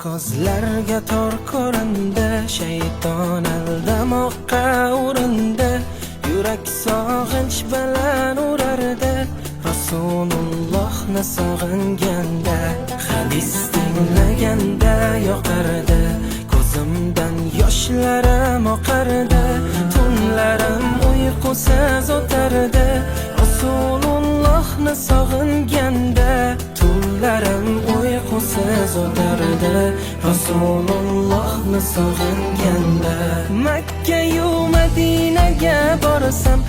Ko'zlarga tor ko'rindi, shayton aldamoqqa urindi. Yurak sog'inch bilan urardi, Rasulullohni sog'inganda. Hadis tinglaganda yoqardi, ko'zimdan yoshlarim oqardi. Tunlarim uyqusiz o'tardi, Rasulullohni sog'inganda. Tunlarim uyqusiz o'tardi, Rasulullohni sog'inganda. Makka yu Madinaga borsam,